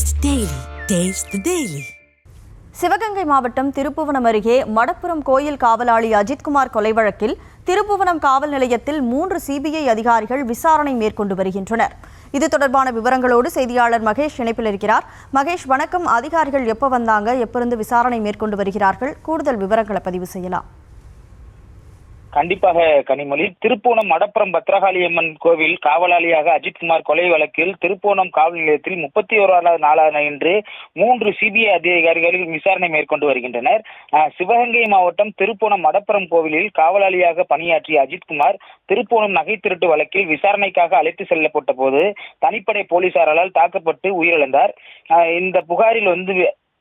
Taste Daily. Taste the Daily. Sivaganga மாவட்டம் திருப்புவனம் அருகே மடப்புரம் கோயில் காவலாளி அஜித்குமார் கொலை வழக்கில் திருப்புவனம் காவல் நிலையத்தில் 3 சிபிஐ அதிகாரிகள் விசாரணை மேற்கொண்டு வருகின்றனர். இது தொடர்பான விவரங்களோடு செய்தியாளர் மகேஷ் இணைப்பில் இருக்கிறார். மகேஷ், வணக்கம். அதிகாரிகள் எப்போ வந்தாங்க, எப்போருந்து விசாரணை மேற்கொண்டு வருகிறார்கள்? கூடுதல் விவரங்களை பதிவு செய்யலாம். கண்டிப்பாக கனிமொழி, திருப்போணம் மடப்புரம் பத்ரகாளியம்மன் கோவில் காவலாளியாக அஜித்குமார் கொலை வழக்கில் திருப்போணம் காவல் நிலையத்தில் 31வது நாளான இன்று 3 சிபிஐ அதிகாரிகள் விசாரணை மேற்கொண்டு வருகின்றனர். சிவகங்கை மாவட்டம் திருப்போணம் மடப்புரம் கோவிலில் காவலாளியாக பணியாற்றிய அஜித்குமார் திருப்போணம் நகை திருட்டு வழக்கில் விசாரணைக்காக அழைத்து செல்லப்பட்ட போது தனிப்படை போலீசாரால் தாக்கப்பட்டு உயிரிழந்தார். இந்த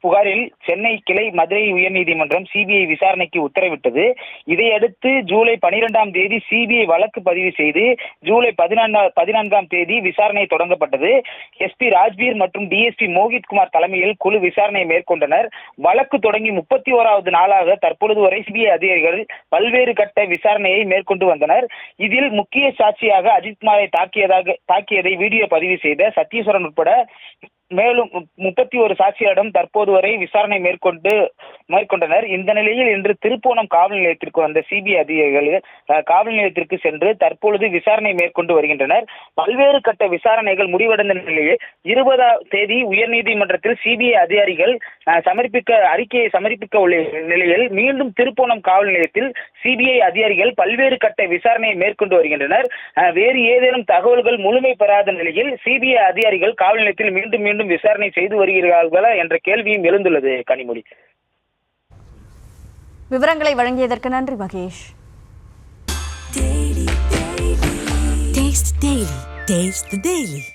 புகாரில் சென்னை கிளை மதுரை உயர்நீதிமன்றம் சிபிஐ விசாரணைக்கு உத்தரவிட்டது. இதையடுத்து ஜூலை 12ஆம் தேதி சிபிஐ வழக்கு பதிவு செய்து ஜூலை 14ஆம் தேதி விசாரணை தொடங்கப்பட்டது. எஸ்பி ராஜ்பீர் மற்றும் டிஎஸ்பி மோகித்குமார் தலைமையில் குழு விசாரணை மேற்கொண்டனர். வழக்கு தொடங்கி 31வது நாளாக தற்பொழுது வரை சிபிஐ அதிகாரிகள் பல்வேறு கட்ட விசாரணையை மேற்கொண்டு வந்தனர். இதில் முக்கிய சாட்சியாக அஜித்குமாரை தாக்கியதை வீடியோ பதிவு செய்த சத்தீஸ்வரன் உட்பட மேலும் 31 சாட்சிகளிடம் தற்போது வரை விசாரணை மேற்கொண்டனர். இந்த நிலையில் இன்று திருப்போணம் காவல் நிலையத்திற்கு வந்த சிபிஐ அதிகாரிகள் காவல் நிலையத்திற்கு சென்று தற்பொழுது விசாரணை மேற்கொண்டு வருகின்றனர். பல்வேறு கட்ட விசாரணைகள் முடிவடைந்த நிலையில் 20ஆம் தேதி உயர்நீதிமன்றத்தில் சிபிஐ அதிகாரிகள் அறிக்கையை சமர்ப்பிக்க உள்ள நிலையில் மீண்டும் திருப்போணம் காவல் நிலையத்தில் சிபிஐ அதிகாரிகள் பல்வேறு கட்ட விசாரணையை மேற்கொண்டு வருகின்றனர். வேறு ஏதேனும் தகவல்கள் முழுமை பெறாத நிலையில் சிபிஐ அதிகாரிகள் காவல் நிலையத்தில் மீண்டும் விசாரணை செய்து வருகிறார்களா என்ற கேள்வியும் எழுந்துள்ளது. கனிமொழி, விவரங்களை வழங்கியதற்கு நன்றி மகேஷ். Taste the Daily.